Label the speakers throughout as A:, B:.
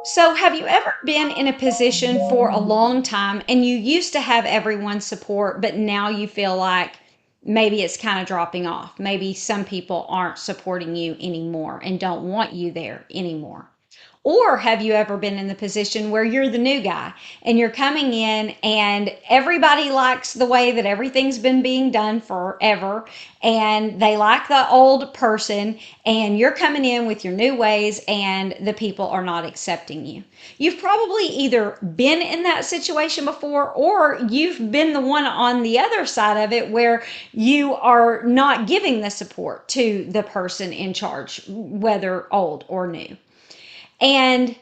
A: So, have you ever been in a position for a long time and you used to have everyone's support, but now you feel like maybe it's kind of dropping off? Maybe some people aren't supporting you anymore and don't want you there anymore. Or have you ever been in the position where you're the new guy and you're coming in and everybody likes the way that everything's been being done forever and they like the old person and you're coming in with your new ways and the people are not accepting you? You've probably either been in that situation before or you've been the one on the other side of it where you are not giving the support to the person in charge, whether old or new. And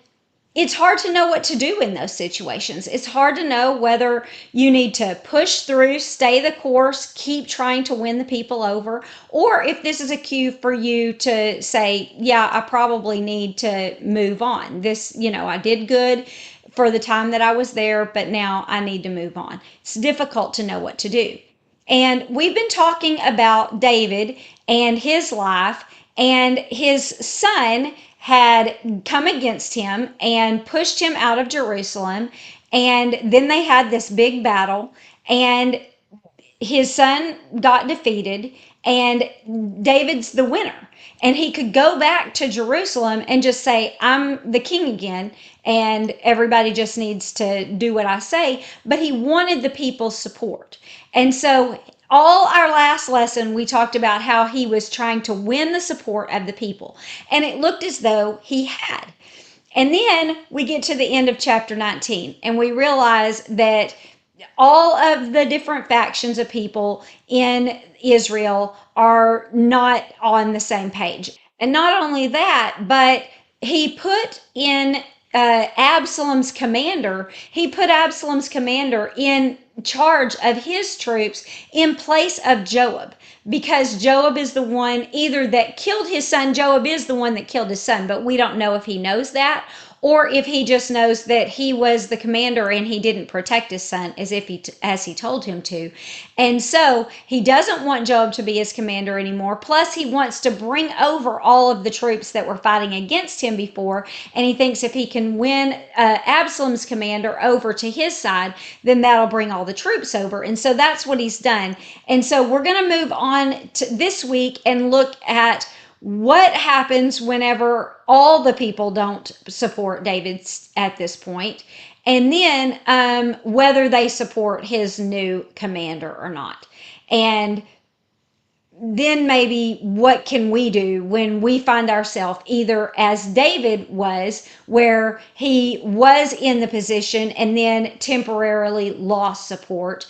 A: it's hard to know what to do in those situations. It's hard to know whether you need to push through, stay the course, keep trying to win the people over, or if this is a cue for you to say, yeah, I probably need to move on. I did good for the time that I was there, but now I need to move on. It's difficult to know what to do. And we've been talking about David and his life, and his son had come against him and pushed him out of Jerusalem. And then they had this big battle, and his son got defeated, and David's the winner. And he could go back to Jerusalem and just say, I'm the king again, and everybody just needs to do what I say. But he wanted the people's support. And so, all our last lesson, we talked about how he was trying to win the support of the people. And it looked as though he had. And then we get to the end of chapter 19, and we realize that all of the different factions of people in Israel are not on the same page. And not only that, but he put in he put Absalom's commander in charge of his troops in place of Joab, because Joab is the one either that killed his son. Joab is the one that killed his son, but we don't know if he knows that or if he just knows that he was the commander and he didn't protect his son as he told him to. And so he doesn't want Joab to be his commander anymore. Plus, he wants to bring over all of the troops that were fighting against him before. And he thinks if he can win Absalom's commander over to his side, then that'll bring all the troops over. And so that's what he's done. And so we're going to move on to this week and look at what happens whenever all the people don't support David at this point, and then whether they support his new commander or not. And then maybe what can we do when we find ourselves either as David was, where he was in the position and then temporarily lost support,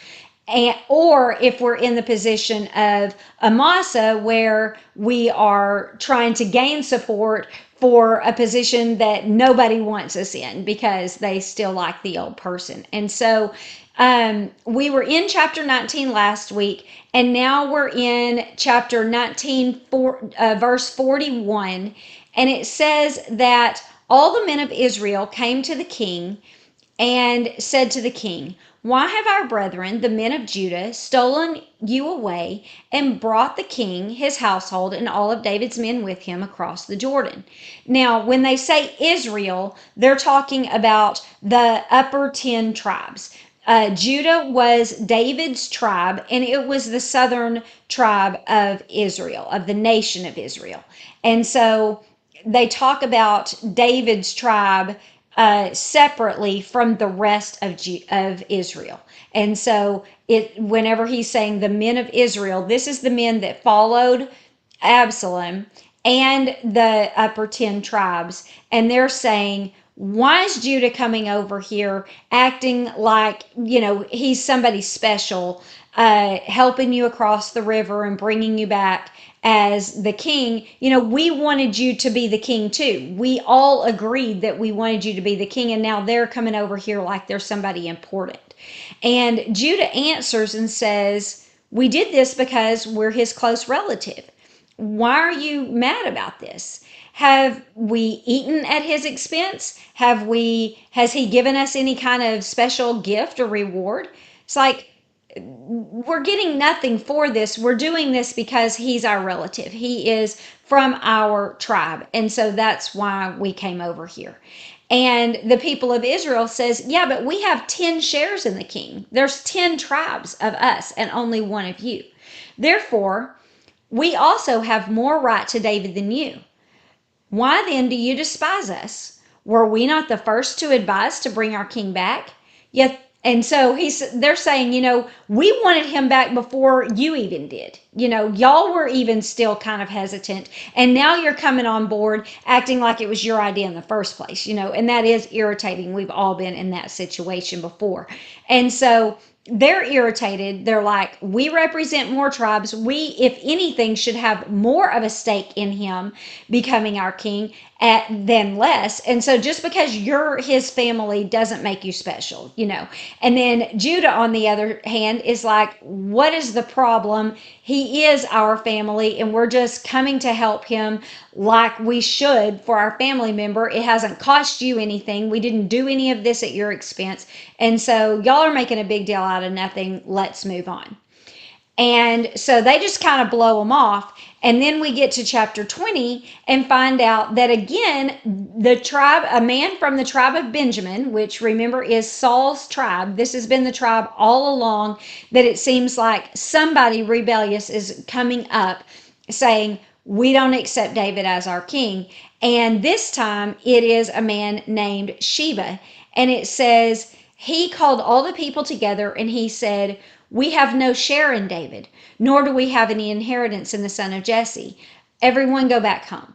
A: or if we're in the position of Amasa, where we are trying to gain support for a position that nobody wants us in because they still like the old person. And so we were in chapter 19 last week, and now we're in chapter 19, verse 41. And it says that all the men of Israel came to the king and said to the king, why have our brethren, the men of Judah, stolen you away and brought the king, his household, and all of David's men with him across the Jordan? Now, when they say Israel, they're talking about the upper 10 tribes. Judah was David's tribe, and it was the southern tribe of Israel, of the nation of Israel. And so they talk about David's tribe separately from the rest of Israel. And so whenever he's saying the men of Israel, this is the men that followed Absalom and the upper 10 tribes. And they're saying, why is Judah coming over here acting like, he's somebody special, helping you across the river and bringing you back as the king? We wanted you to be the king too. We all agreed that we wanted you to be the king, and now they're coming over here like they're somebody important. And Judah answers and says, we did this because we're his close relative. Why are you mad about this? Have we eaten at his expense? Has he given us any kind of special gift or reward? It's like, we're getting nothing for this. We're doing this because he's our relative. He is from our tribe. And so that's why we came over here. And the people of Israel says, yeah, but we have 10 shares in the king. There's 10 tribes of us and only one of you. Therefore, we also have more right to David than you. Why then do you despise us? Were we not the first to advise to bring our king back? Yet, and so they're saying, we wanted him back before you even did. Y'all were even still kind of hesitant. And now you're coming on board acting like it was your idea in the first place, and that is irritating. We've all been in that situation before. And so they're irritated. They're like, we represent more tribes. We, if anything, should have more of a stake in him becoming our king than less. And so just because you're his family doesn't make you special, And then Judah, on the other hand, is like, what is the problem? He is our family, and we're just coming to help him like we should for our family member. It hasn't cost you anything. We didn't do any of this at your expense. And so y'all are making a big deal out of nothing. Let's move on. And so they just kind of blow them off. And then we get to chapter 20 and find out that again, a man from the tribe of Benjamin, which remember is Saul's tribe. This has been the tribe all along, that it seems like somebody rebellious is coming up saying, we don't accept David as our king. And this time it is a man named Sheba. And it says, he called all the people together and he said, we have no share in David, nor do we have any inheritance in the son of Jesse. Everyone go back home.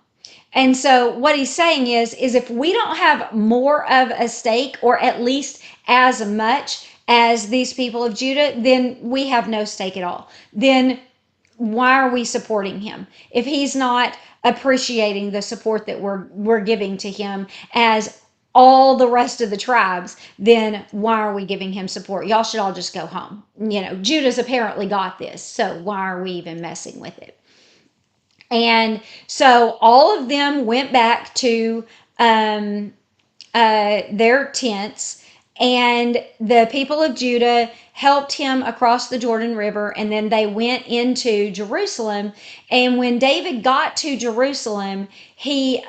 A: And so what he's saying is if we don't have more of a stake, or at least as much as these people of Judah, then we have no stake at all. Then why are we supporting him if he's not appreciating the support that we're giving to him as all the rest of the tribes? Then why are we giving him support? Y'all should all just go home. Judah's apparently got this, so why are we even messing with it? And so all of them went back to their tents, and the people of Judah helped him across the Jordan River, and then they went into Jerusalem. And when David got to Jerusalem, he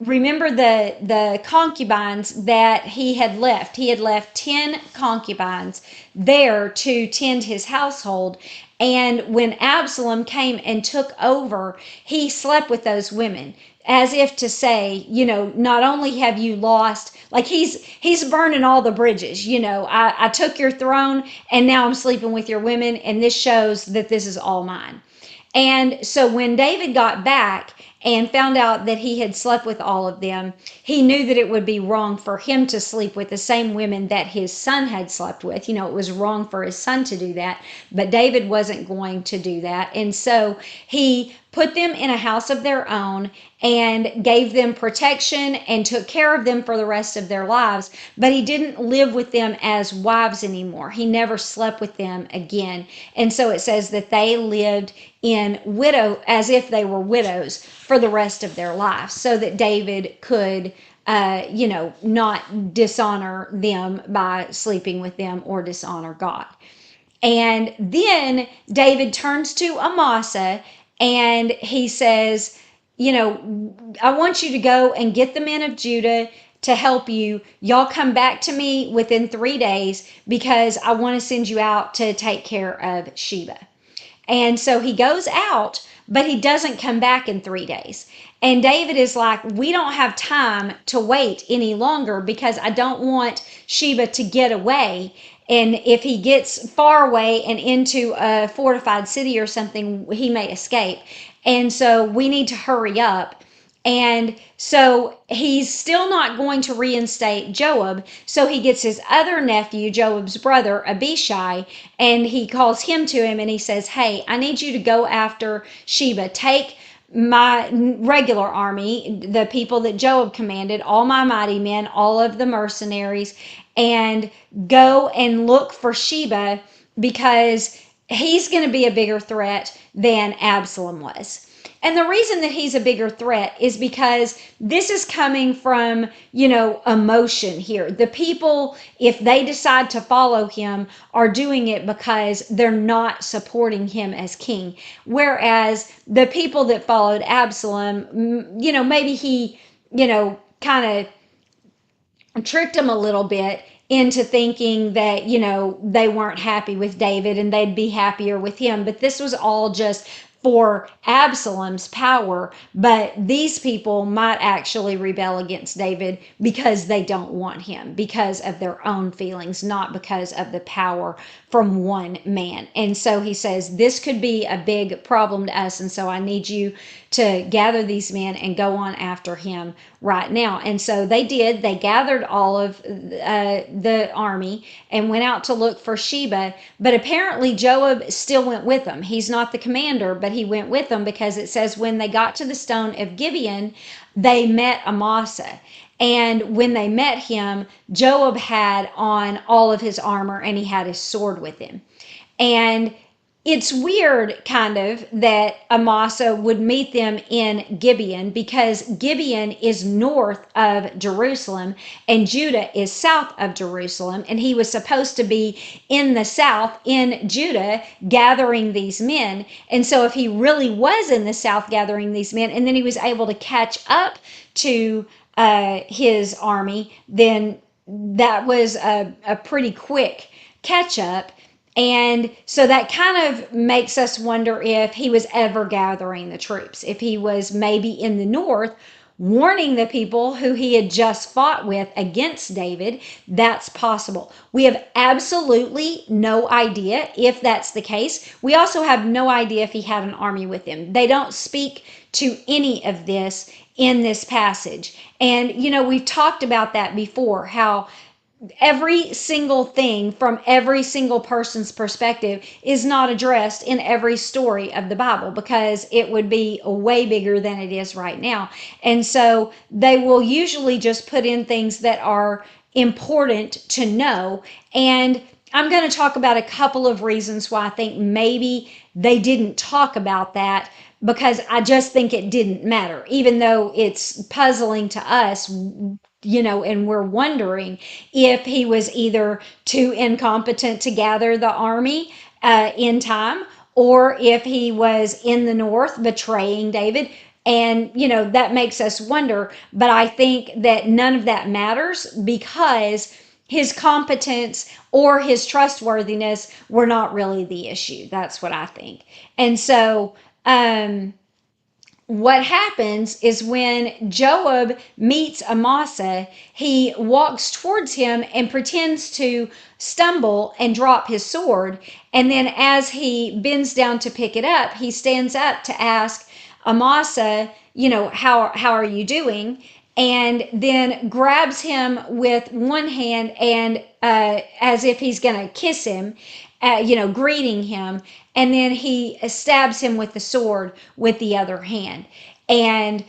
A: remember the concubines that he had left. He had left 10 concubines there to tend his household. And when Absalom came and took over, he slept with those women, as if to say, not only have you lost, like he's burning all the bridges, I took your throne and now I'm sleeping with your women, and this shows that this is all mine. And so when David got back and found out that he had slept with all of them, he knew that it would be wrong for him to sleep with the same women that his son had slept with. It was wrong for his son to do that, but David wasn't going to do that. And so he put them in a house of their own and gave them protection and took care of them for the rest of their lives. But he didn't live with them as wives anymore. He never slept with them again. And so it says that they lived as if they were widows for the rest of their lives, so that David could not dishonor them by sleeping with them or dishonor God. And then David turns to Amasa and he says, I want you to go and get the men of Judah to help you. Y'all come back to me within 3 days, because I want to send you out to take care of Sheba. And so he goes out, but he doesn't come back in 3 days. And David is like, we don't have time to wait any longer, because I don't want Sheba to get away. And if he gets far away and into a fortified city or something, he may escape. And so we need to hurry up. And so he's still not going to reinstate Joab. So he gets his other nephew, Joab's brother, Abishai, and he calls him to him and he says, hey, I need you to go after Sheba. Take my regular army, the people that Joab commanded, all my mighty men, all of the mercenaries, and go and look for Sheba, because he's going to be a bigger threat than Absalom was. And the reason that he's a bigger threat is because this is coming from, emotion here. The people, if they decide to follow him, are doing it because they're not supporting him as king. Whereas the people that followed Absalom, maybe he, kind of tricked them a little bit into thinking that, they weren't happy with David and they'd be happier with him. But this was all just for Absalom's power. But these people might actually rebel against David because they don't want him, because of their own feelings, not because of the power from one man. And so he says, this could be a big problem to us. And so I need you to gather these men and go on after him right now. And so they did. They gathered all of the army and went out to look for Sheba. But apparently Joab still went with them. He's not the commander, but he went with them, because it says when they got to the stone of Gibeon, they met Amasa. And when they met him, Joab had on all of his armor and he had his sword with him. And it's weird, kind of, that Amasa would meet them in Gibeon, because Gibeon is north of Jerusalem and Judah is south of Jerusalem. And he was supposed to be in the south, in Judah, gathering these men. And so if he really was in the south gathering these men, and then he was able to catch up to his army, then that was a pretty quick catch up. And so that kind of makes us wonder if he was ever gathering the troops, if he was maybe in the north warning the people who he had just fought with against David. That's possible. We have absolutely no idea if that's the case. We also have no idea if he had an army with him. They don't speak to any of this in this passage. And, we've talked about that before, how every single thing from every single person's perspective is not addressed in every story of the Bible, because it would be way bigger than it is right now. And so they will usually just put in things that are important to know. And I'm going to talk about a couple of reasons why I think maybe they didn't talk about that, because I just think it didn't matter, even though it's puzzling to us, and we're wondering if he was either too incompetent to gather the army in time, or if he was in the north betraying David. And, that makes us wonder. But I think that none of that matters, because his competence or his trustworthiness were not really the issue. That's what I think. And so, what happens is when Joab meets Amasa, he walks towards him and pretends to stumble and drop his sword. And then as he bends down to pick it up, he stands up to ask Amasa, how are you doing? And then grabs him with one hand and as if he's going to kiss him, greeting him. And then he stabs him with the sword with the other hand. And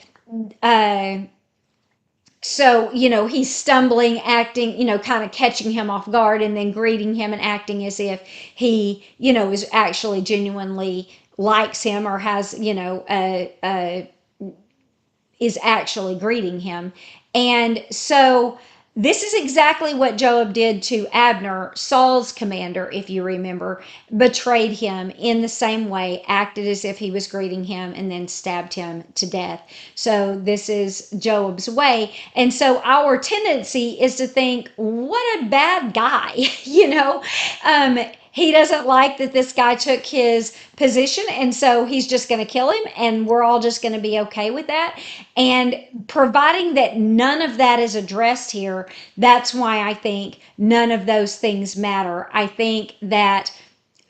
A: so, he's stumbling, acting, kind of catching him off guard, and then greeting him and acting as if he, is actually genuinely likes him, or has, is actually greeting him. And so this is exactly what Joab did to Abner, Saul's commander, if you remember, betrayed him in the same way, acted as if he was greeting him, and then stabbed him to death. So this is Joab's way. And so our tendency is to think, what a bad guy, he doesn't like that this guy took his position, and so he's just going to kill him, and we're all just going to be okay with that. And providing that none of that is addressed here, that's why I think none of those things matter. I think that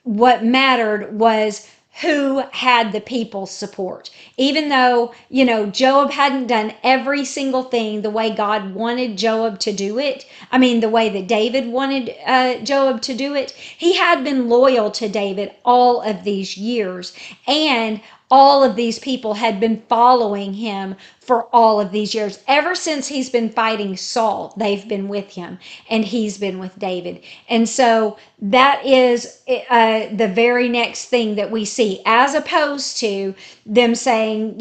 A: what mattered was who had the people's support. Even though, Joab hadn't done every single thing the way God wanted Joab to do it. I mean, the way that David wanted Joab to do it. He had been loyal to David all of these years. And all of these people had been following him for all of these years. Ever since he's been fighting Saul, they've been with him, and he's been with David. And so that is the very next thing that we see, as opposed to them saying,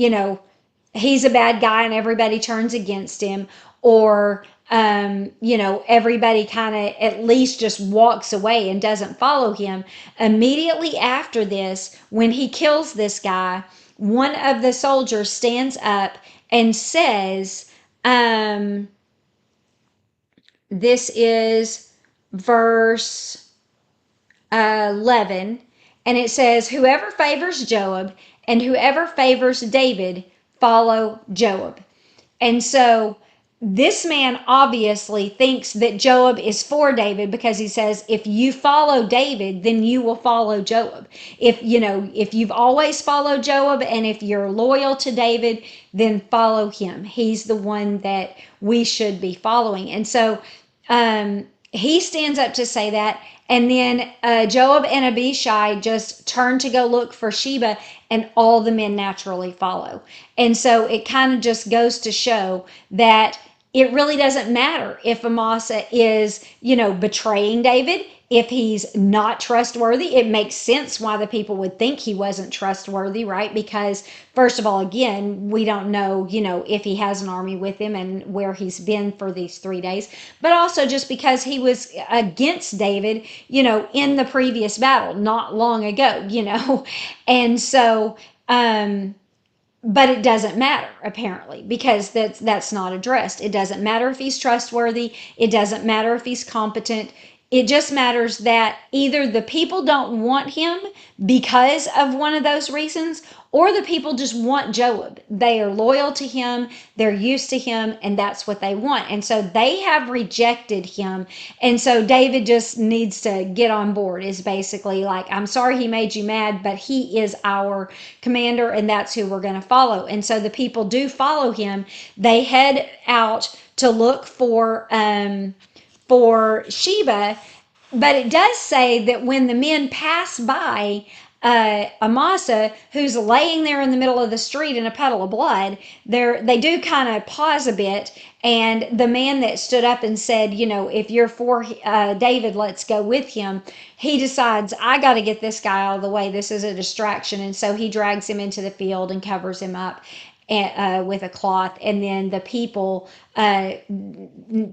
A: he's a bad guy and everybody turns against him, or everybody kind of at least just walks away and doesn't follow him. Immediately after this, when he kills this guy, one of the soldiers stands up and says, Um, this is verse 11, and it says, "Whoever favors Joab and whoever favors David, follow Joab." And so this man obviously thinks that Joab is for David, because he says, if you follow David, then you will follow Joab. If you've always followed Joab and if you're loyal to David, then follow him. He's the one that we should be following. And so he stands up to say that. And then Joab and Abishai just turn to go look for Sheba, and all the men naturally follow. And so it kind of just goes to show that it really doesn't matter if Amasa is, betraying David, if he's not trustworthy. It makes sense why the people would think he wasn't trustworthy, right? Because first of all, again, we don't know, if he has an army with him and where he's been for these 3 days, but also just because he was against David, in the previous battle not long ago, and so, but it doesn't matter apparently, because that's not addressed. It doesn't matter if he's trustworthy. It doesn't matter if he's competent. It just matters that either the people don't want him because of one of those reasons, or the people just want Joab. They are loyal to him, they're used to him, and that's what they want. And so they have rejected him. And so David just needs to get on board, is basically like, I'm sorry he made you mad, but he is our commander, and that's who we're going to follow. And so the people do follow him. They head out to look for Sheba, but it does say that when the men pass by Amasa, who's laying there in the middle of the street in a puddle of blood, they do kind of pause a bit, and the man that stood up and said, if you're for David, let's go with him, he decides, I got to get this guy out of the way. This is a distraction. And so he drags him into the field and covers him up with a cloth, and then the people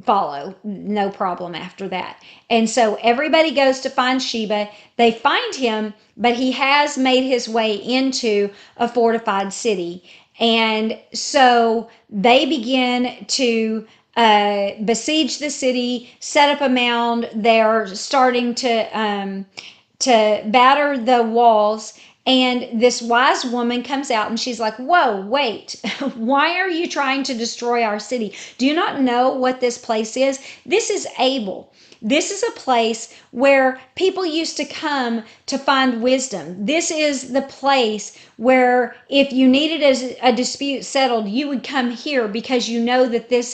A: follow, no problem after that. And so everybody goes to find Sheba. They find him, but he has made his way into a fortified city. And so they begin to besiege the city, set up a mound. They're starting to batter the walls. And this wise woman comes out and she's like, whoa, wait, why are you trying to destroy our city? Do you not know what this place is? This is Abel. This is a place where people used to come to find wisdom. This is the place where if you needed a dispute settled, you would come here, because you know that this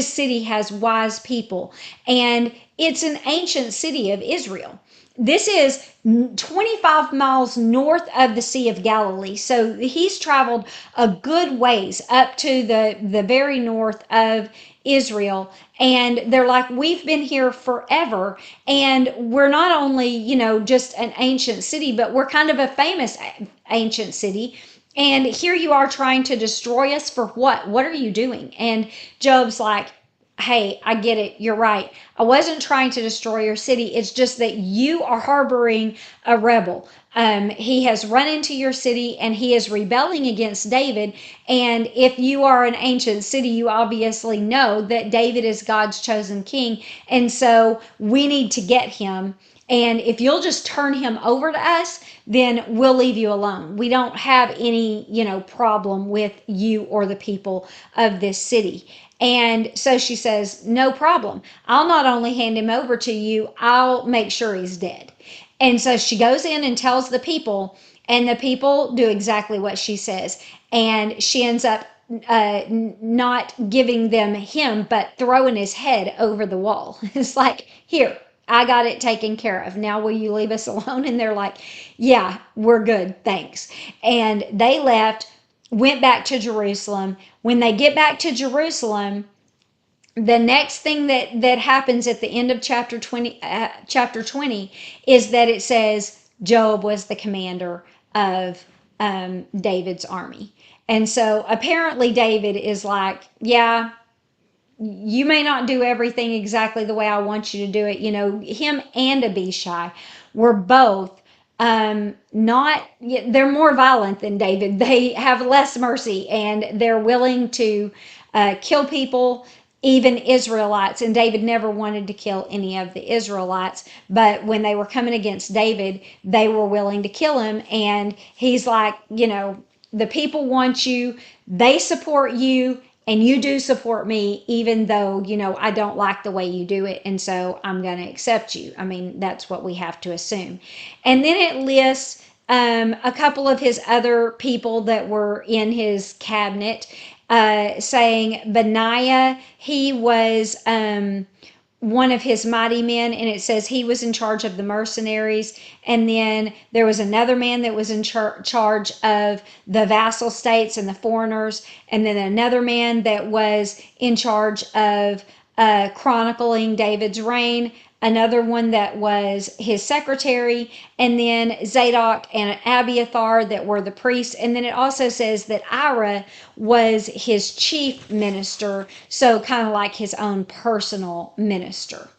A: city has wise people. And it's an ancient city of Israel. This is 25 miles north of the Sea of Galilee. So he's traveled a good ways up to the very north of Israel. And they're like, we've been here forever. And we're not only, just an ancient city, but we're kind of a famous ancient city. And here you are trying to destroy us for what? What are you doing? And Job's like, hey, I get it. You're right. I wasn't trying to destroy your city. It's just that you are harboring a rebel. He has run into your city and he is rebelling against David. And if you are an ancient city, you obviously know that David is God's chosen king. And so we need to get him. And if you'll just turn him over to us, then we'll leave you alone. We don't have any, problem with you or the people of this city. And so she says, no problem. I'll not only hand him over to you, I'll make sure he's dead. And so she goes in and tells the people, and the people do exactly what she says. And she ends up not giving them him, but throwing his head over the wall. It's like, here, I got it taken care of. Now will you leave us alone? And they're like, yeah, we're good, thanks. And they left, went back to Jerusalem. When they get back to Jerusalem, the next thing that happens at the end of chapter 20 is that it says Joab was the commander of David's army. And so apparently David is like, yeah, you may not do everything exactly the way I want you to do it. Him and Abishai were both they're more violent than David. They have less mercy, and they're willing to kill people, even Israelites. And David never wanted to kill any of the Israelites. But when they were coming against David, they were willing to kill him. And he's like, the people want you, they support you, and you do support me, even though, I don't like the way you do it. And so I'm going to accept you. I mean, that's what we have to assume. And then it lists a couple of his other people that were in his cabinet, saying Benaiah, he was one of his mighty men, and it says he was in charge of the mercenaries. And then there was another man that was in charge of the vassal states and the foreigners, and then another man that was in charge of chronicling David's reign, another one that was his secretary, and then Zadok and Abiathar that were the priests. And then it also says that Ira was his chief minister, so kind of like his own personal minister.